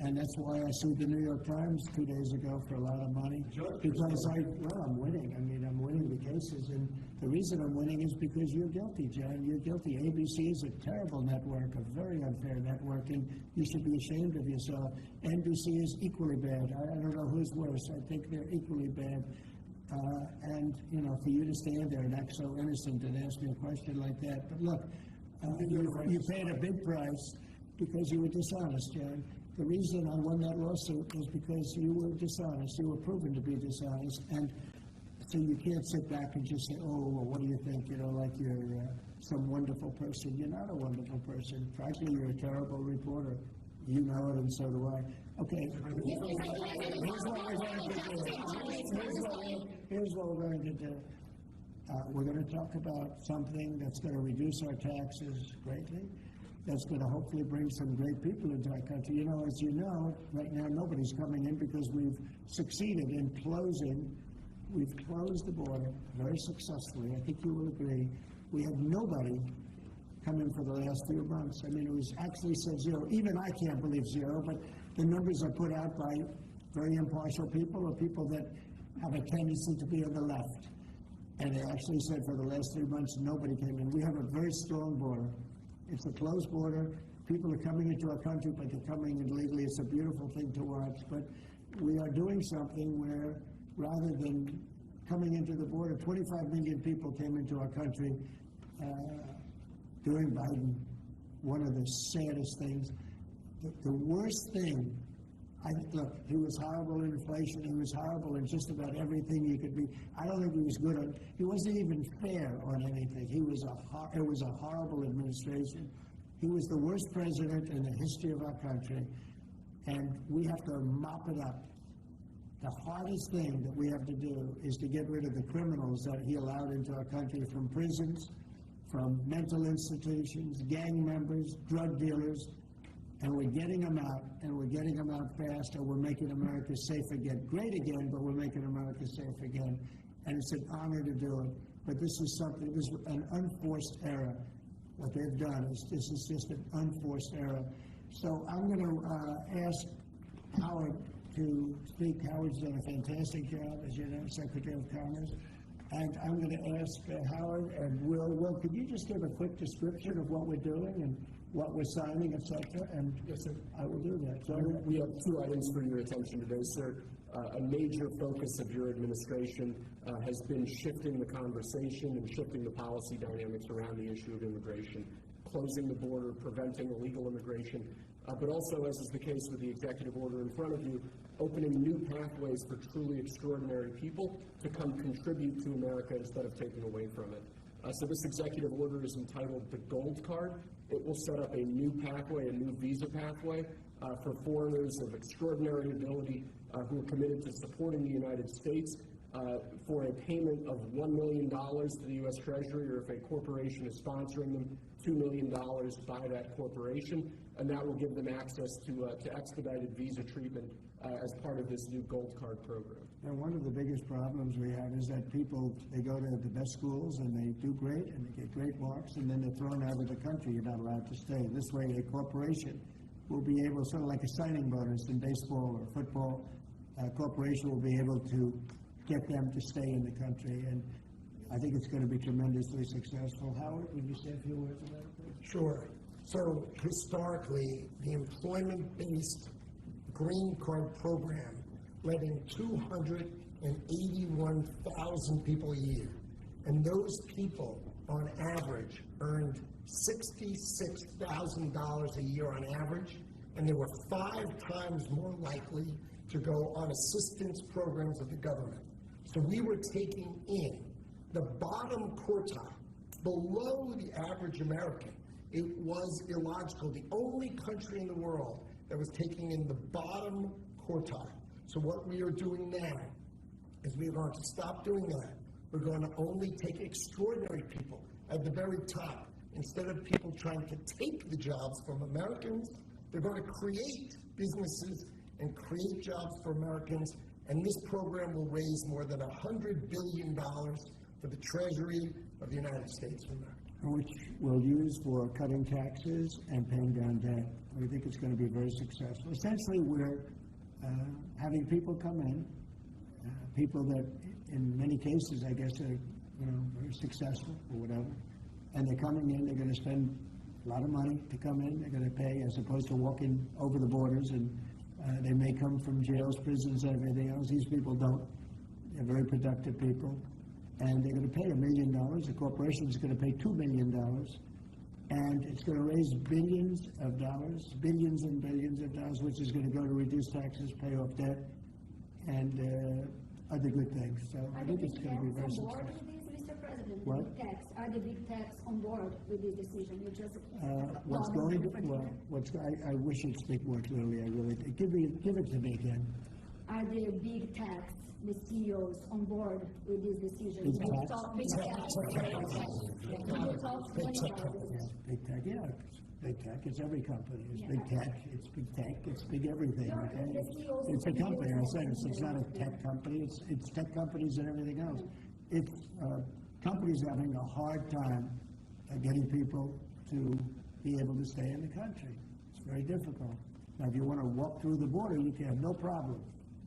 And that's why I sued the New York Times 2 days ago for a lot of money. Because I'm winning. I mean, I'm winning the cases. And the reason I'm winning is because you're guilty, John. You're guilty. ABC is a terrible network, a very unfair network, and you should be ashamed of yourself. NBC is equally bad. I don't know who's worse. I think they're equally bad. And, for you to stand there and act so innocent and ask me a question like that. But look, you paid a big price because you were dishonest, John. The reason I won that lawsuit was because you were dishonest. You were proven to be dishonest. And so you can't sit back and just say, oh, well, what do you think? Like you're some wonderful person. You're not a wonderful person. Frankly, you're a terrible reporter. You know it, and so do I. Okay. Here's what we're going to do. Here's what we're going to do. We're going to talk about something that's going to reduce our taxes greatly, that's going to hopefully bring some great people into our country. As you know, right now nobody's coming in because we've succeeded in closing. We've closed the border very successfully. I think you will agree. We had nobody come in for the last few months. I mean, it was actually said zero. Even I can't believe zero, but the numbers are put out by very impartial people or people that have a tendency to be on the left. And they actually said for the last 3 months, nobody came in. We have a very strong border. It's a closed border. People are coming into our country, but they're coming in legally. It's a beautiful thing to watch. But we are doing something where, rather than coming into the border, 25 million people came into our country during Biden. One of the saddest things. The worst thing, look, he was horrible in inflation. He was horrible in just about everything he could be. I don't think he was good on. He wasn't even fair on anything. It was a horrible administration. He was the worst president in the history of our country, and we have to mop it up. The hardest thing that we have to do is to get rid of the criminals that he allowed into our country from prisons, from mental institutions, gang members, drug dealers. And we're getting them out, and we're getting them out fast, and we're making America safe again. Great again, but we're making America safe again. And it's an honor to do it. But this is an unforced error. What they've done is this is just an unforced error. So I'm going to ask Howard to speak. Howard's done a fantastic job, as you know, Secretary of Commerce. And I'm going to ask Howard and Will, could you just give a quick description of what we're doing and what we're signing, et cetera? And yes, sir. I will do that. So we have 2 items for your attention today, sir. A major focus of your administration has been shifting the conversation and shifting the policy dynamics around the issue of immigration, closing the border, preventing illegal immigration, but also, as is the case with the executive order in front of you, opening new pathways for truly extraordinary people to come contribute to America instead of taking away from it. So this executive order is entitled the Gold Card. It will set up a new pathway, a new visa pathway for foreigners of extraordinary ability who are committed to supporting the United States for a payment of $1 million to the U.S. Treasury, or if a corporation is sponsoring them, $2 million by that corporation, and that will give them access to expedited visa treatment as part of this new Gold Card program. And one of the biggest problems we have is that people, they go to the best schools and they do great and they get great marks, and then they're thrown out of the country. You're not allowed to stay. This way, a corporation will be able, sort of like a signing bonus in baseball or football, a corporation will be able to get them to stay in the country. And I think it's going to be tremendously successful. Howard, would you say a few words about it, please? Sure. So historically, the employment-based green card program let in 281,000 people a year. And those people, on average, earned $66,000 a year on average, and they were 5 times more likely to go on assistance programs of the government. So we were taking in the bottom quartile, below the average American. It was illogical. The only country in the world that was taking in the bottom quartile. So what we are doing now is we are going to stop doing that. We're going to only take extraordinary people at the very top. Instead of people trying to take the jobs from Americans, they're going to create businesses and create jobs for Americans. And this program will raise more than $100 billion for the Treasury of the United States of America. Which we'll use for cutting taxes and paying down debt. We think it's going to be very successful. Essentially, we're having people come in, people that in many cases, I guess, are very successful or whatever, and they're coming in, they're going to spend a lot of money to come in, they're going to pay as opposed to walking over the borders, and they may come from jails, prisons, and everything else. These people don't. They're very productive people. And they're going to pay $1 million. The corporation is going to pay $2 million. And it's going to raise billions of dollars, billions and billions of dollars, which is going to go to reduce taxes, pay off debt, and other good things. So I think it's going to be very successful. Mr. President, What? the big tax, are the big tax on board with this decision? You just I wish you'd speak more clearly. I really give it to me again. Are the big tax, the CEOs on board with this decision? Big tax? Big tax. Big tech, yeah. Big tech, it's every company. It's big tech, it's big tech, it's big everything, okay? It's a company, I said, it's not a tech company, it's tech companies and everything else. It's companies having a hard time getting people to be able to stay in the country. It's very difficult. Now, if you want to walk through the border, you can, no problem.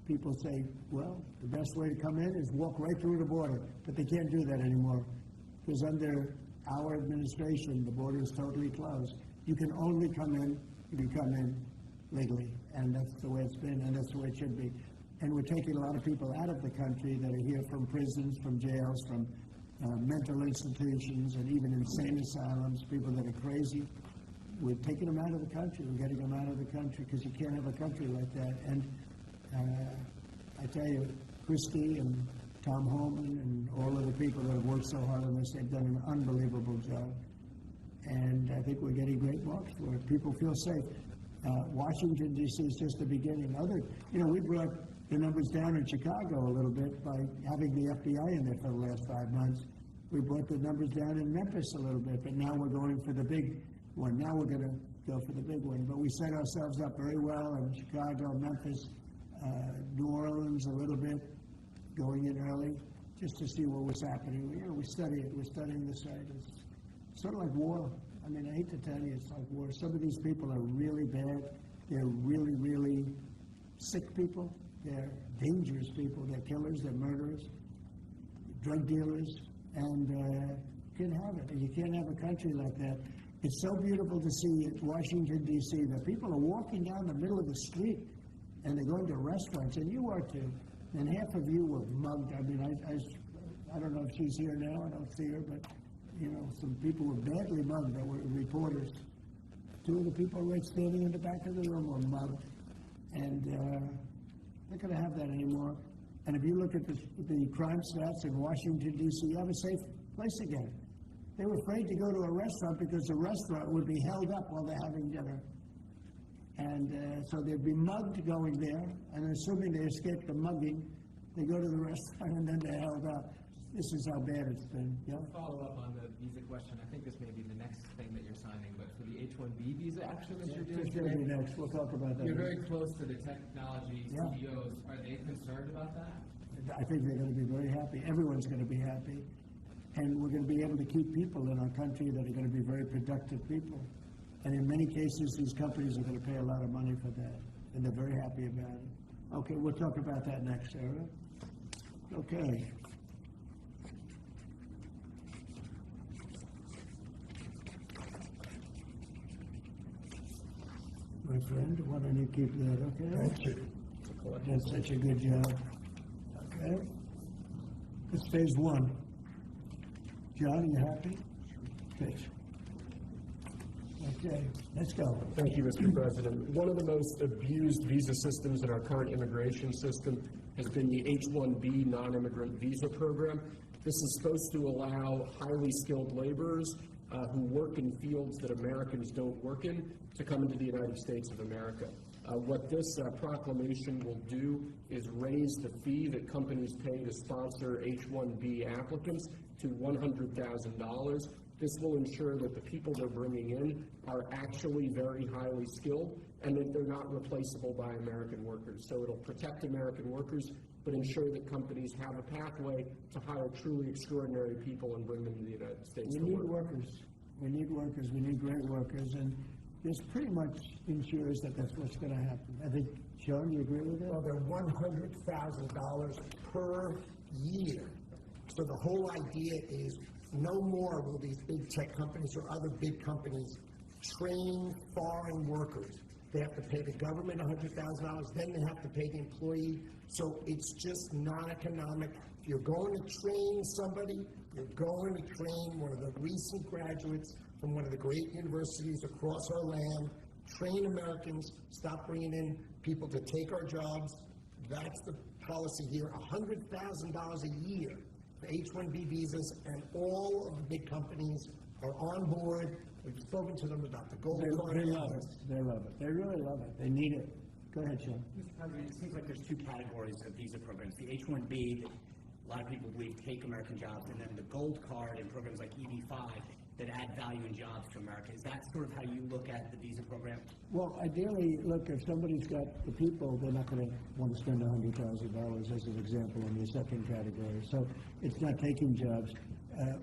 People say, well, the best way to come in is walk right through the border, but they can't do that anymore because under our administration, the border is totally closed. You can only come in if you come in legally, and that's the way it's been, and that's the way it should be. And we're taking a lot of people out of the country that are here from prisons, from jails, from mental institutions, and even insane asylums, people that are crazy. We're taking them out of the country. We're getting them out of the country because you can't have a country like that. And I tell you, Christie and Tom Holman and all of the people that have worked so hard on this, they've done an unbelievable job. And I think we're getting great marks for it. People feel safe. Washington, D.C. is just the beginning. We brought the numbers down in Chicago a little bit by having the FBI in there for the last 5 months. We brought the numbers down in Memphis a little bit, but now we're going for the big one. Now we're going to go for the big one. But we set ourselves up very well in Chicago, Memphis, New Orleans a little bit, going in early, just to see what was happening. We study it. We're studying the site. It's sort of like war. I mean, I hate to tell you, it's like war. Some of these people are really bad. They're really, really sick people. They're dangerous people. They're killers. They're murderers, drug dealers, and you can't have it. You can't have a country like that. It's so beautiful to see at Washington, D.C., that people are walking down the middle of the street, and they're going to restaurants, and you are too. And half of you were mugged. I mean, I don't know if she's here now. I don't see her, but some people were badly mugged that were reporters. 2 of the people right standing in the back of the room were mugged. And they're not going to have that anymore. And if you look at the crime stats in Washington, D.C., you have a safe place again. They were afraid to go to a restaurant because the restaurant would be held up while they're having dinner. And so they'd be mugged going there, and assuming they escaped the mugging, they go to the restaurant and then they're held up. This is how bad it's been. Yeah? Follow up on the visa question. I think this may be the next thing that you're signing, but for the H-1B visa action that you're doing It's going to be next. We'll talk about that. You're very close to the technology CEOs. Are they concerned about that? I think they're going to be very happy. Everyone's going to be happy. And we're going to be able to keep people in our country that are going to be very productive people. And in many cases, these companies are going to pay a lot of money for that. And they're very happy about it. Okay, we'll talk about that next, Sarah. Okay. my friend. Why don't you keep that, okay? Thank you. Did such a good job. Okay. It's phase one. John, you happy? Good. Okay, let's go. Thank you, Mr. President. One of the most abused visa systems in our current immigration system has been the H-1B non-immigrant visa program. This is supposed to allow highly skilled laborers who work in fields that Americans don't work in to come into the United States of America. What this proclamation will do is raise the fee that companies pay to sponsor H-1B applicants to $100,000. This will ensure that the people they're bringing in are actually very highly skilled and that they're not replaceable by American workers. So it'll protect American workers, but ensure that companies have a pathway to hire truly extraordinary people and bring them to the United States. We need workers. We need workers. We need great workers. And this pretty much ensures that that's what's going to happen. I think, Sean, you agree with that? Well, they're $100,000 per year. So the whole idea is no more will these big tech companies or other big companies train foreign workers. They have to pay the government $100,000, then they have to pay the employee. So it's just not economic. If you're going to train somebody, you're going to train one of the recent graduates from one of the great universities across our land. Train Americans, stop bringing in people to take our jobs. That's the policy here, $100,000 a year for H-1B visas, and all of the big companies are on board. We've spoken to them about the gold card. They love it. They love it. They really love it. They need it. Go ahead, Sean. Mr. President, it seems like there's two categories of visa programs. The H-1B, that a lot of people believe take American jobs, and then the gold card and programs like EB-5 that add value and jobs to America. Is that sort of how you look at the visa program? Well, ideally, look, if somebody's got the people, they're not going to want to spend $100,000 as an example in the second category. So it's not taking jobs.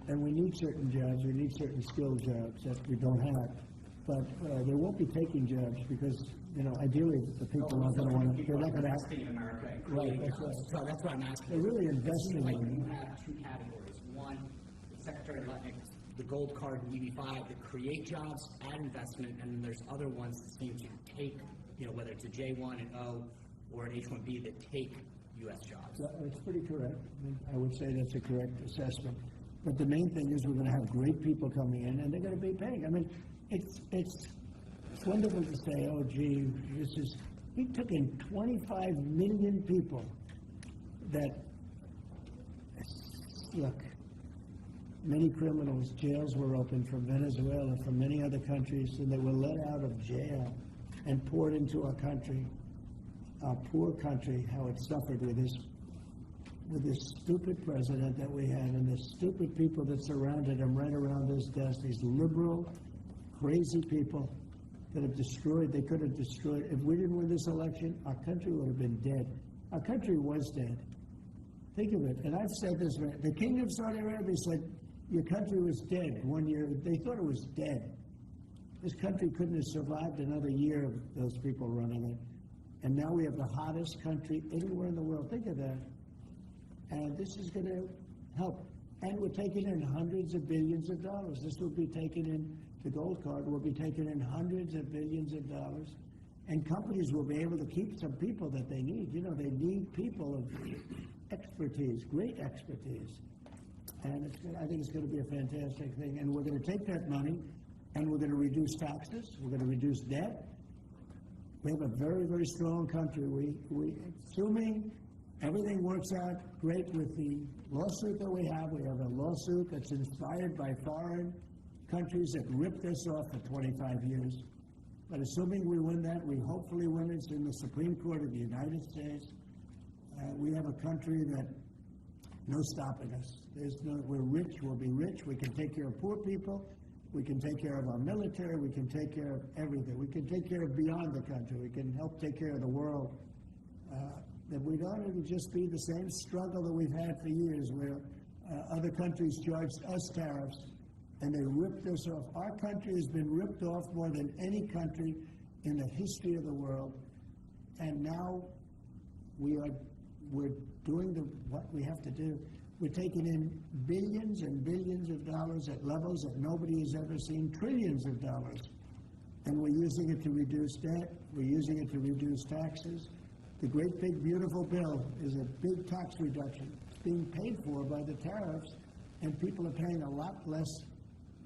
And we need certain jobs. We need certain skilled jobs that we don't have. But they won't be taking jobs because, you know, ideally the people aren't going to want to, they're not going to have. In America and Right, creating that's jobs. right. So that's what I'm asking. They're really investing Like in you it. have two categories. One, Secretary Lutnick, the gold card and EB-5 that create jobs, add investment, and then there's other ones that seem to take, you know, whether it's a J-1 and O or an H-1B that take U.S. jobs. That's pretty correct. I would say that's a correct assessment. But the main thing is we're going to have great people coming in, and they're going to be paying. I mean, it's wonderful to say, oh, gee, we took in 25 million people that, look, many criminals, jails were open from Venezuela, from many other countries, and they were let out of jail and poured into our country, our poor country, how it suffered with this stupid president that we had and the stupid people that surrounded him right around this desk, these liberal, crazy people that have destroyed, they could have destroyed. If we didn't win this election, our country would have been dead. Our country was dead. Think of it. And I've said this, the King of Saudi Arabia said, your country was dead 1 year. They thought it was dead. This country couldn't have survived another year of those people running it. And now we have the hottest country anywhere in the world. Think of that. And this is going to help. And we're taking in hundreds of billions of dollars. This will be taken in, the gold card will be taken in hundreds of billions of dollars. And companies will be able to keep some people that they need. You know, they need people of expertise, great expertise. And I think it's going to be a fantastic thing. And we're going to take that money and we're going to reduce taxes. We're going to reduce debt. We have a very, very strong country. Assuming everything works out great with the lawsuit that we have a lawsuit that's inspired by foreign countries that ripped us off for 25 years. But assuming we win that, we hopefully win it in the Supreme Court of the United States. We have a country that no stopping us. We're rich, we'll be rich, we can take care of poor people, we can take care of our military, we can take care of everything. We can take care of beyond the country, we can help take care of the world. That we don't even just be the same struggle that we've had for years where other countries charged us tariffs and they ripped us off. Our country has been ripped off more than any country in the history of the world. And now we're doing what we have to do. We're taking in billions and billions of dollars at levels that nobody has ever seen, trillions of dollars. and we're using it to reduce debt, we're using it to reduce taxes. The great big beautiful bill is a big tax reduction. It's being paid for by the tariffs, and people are paying a lot less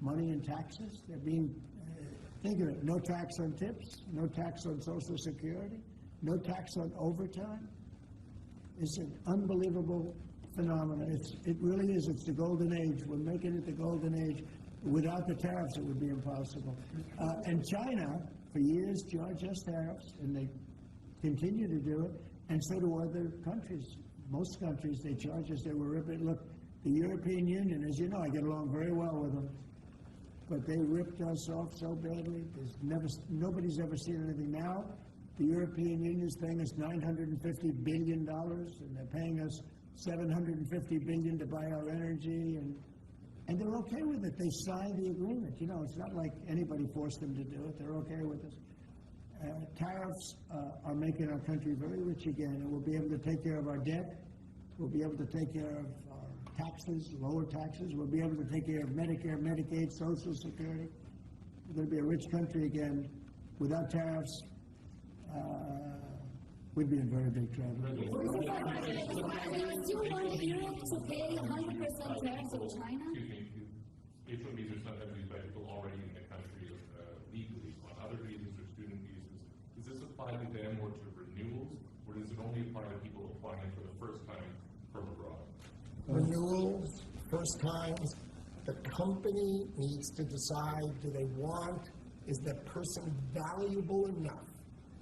money in taxes. They're being, think of it, no tax on tips, no tax on Social Security, no tax on overtime. It's an unbelievable phenomenon. It really is. It's the golden age. We're making it the golden age. Without the tariffs, it would be impossible. And China, for years, charged us tariffs, and they continue to do it, and so do other countries. Most countries, they charge us. They were ripping. Look, the European Union, as you know, I get along very well with them, but they ripped us off so badly. Nobody's ever seen anything. Now, the European Union is paying us $950 billion, and they're paying us $750 billion to buy our energy, and they're okay with it. They signed the agreement. You know, it's not like anybody forced them to do it. They're okay with it. Tariffs are making our country very rich again, and we'll be able to take care of our debt. We'll be able to take care of our taxes, lower taxes. We'll be able to take care of Medicare, Medicaid, Social Security. We're going to be a rich country again. Without tariffs, we'd be in very big trouble. Do you want Europe to pay 100% tariffs of China? Excuse me, H-1 visas are sometimes used by people already in the country legally. On other visas or student visas, does this apply to them or to renewals, or does it only apply to people applying for the first time from abroad? Renewals, first times, the company needs to decide, do they want, is that person valuable enough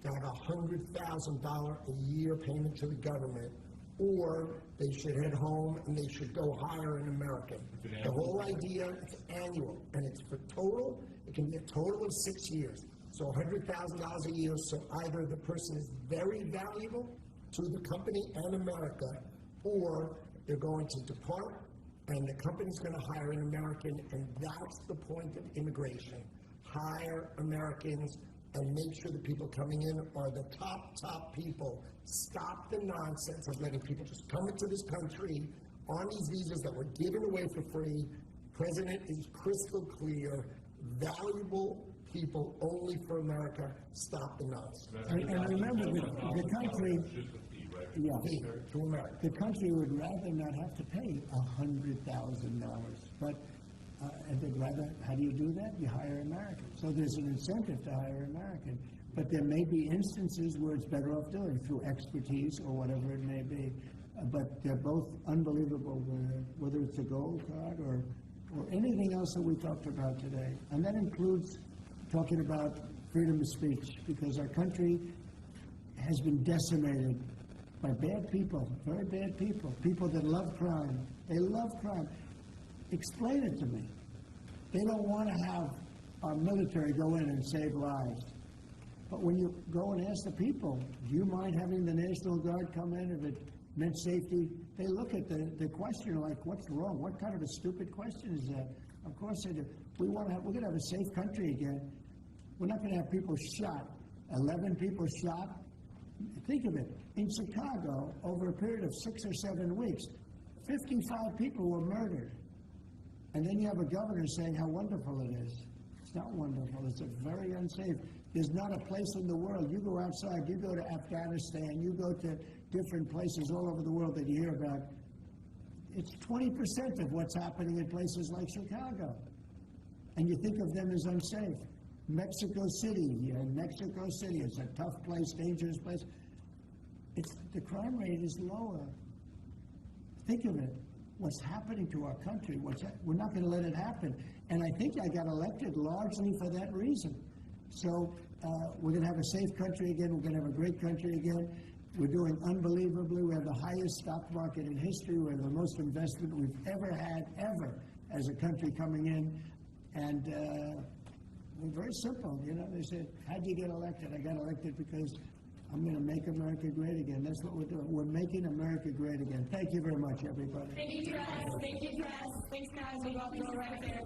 to have a $100,000 a year payment to the government, or they should head home and they should go hire an American. The whole idea is annual, and it's for total. It can be a total of 6 years. So $100,000 a year, so either the person is very valuable to the company and America, or they're going to depart and the company's going to hire an American, and that's the point of immigration. Hire Americans and make sure the people coming in are the top people. Stop the nonsense of letting people just come into this country on these visas that were given away for free. President is crystal clear. Valuable people only for America. Stop the nonsense. And remember, the country, yeah, To America. the country would rather not have to pay $100,000, but and they'd rather, how do you do that? You hire Americans. So there's an incentive to hire American. But there may be instances where it's better off doing it through expertise or whatever it may be. But they're both unbelievable, whether it's a gold card or anything else that we talked about today. And that includes talking about freedom of speech, because our country has been decimated by bad people, very bad people, people that love crime. They love crime. Explain it to me. They don't want to have our military go in and save lives. But when you go and ask the people, do you mind having the National Guard come in if it meant safety? They look at the question like, what's wrong? What kind of a stupid question is that? Of course they do. We're going to have a safe country again. We're not going to have people shot. 11 people shot. Think of it. In Chicago, over a period of 6 or 7 weeks, 55 people were murdered. And then you have a governor saying how wonderful it is. It's not wonderful. It's very unsafe. There's not a place in the world. You go outside, you go to Afghanistan, you go to different places all over the world that you hear about. It's 20% of what's happening in places like Chicago. And you think of them as unsafe. Mexico City, it's a tough place, dangerous place. The crime rate is lower. Think of it. What's happening to our country, we're not going to let it happen. And I think I got elected largely for that reason. So we're going to have a safe country again. We're going to have a great country again. We're doing unbelievably. We have the highest stock market in history. We have the most investment we've ever had, ever, as a country coming in. And we're very simple. You know, they said, how'd you get elected? I got elected because I'm going to make America great again. That's what we're doing. We're making America great again. Thank you very much, everybody. Thank you, guys. Thanks, guys. We'll go right there.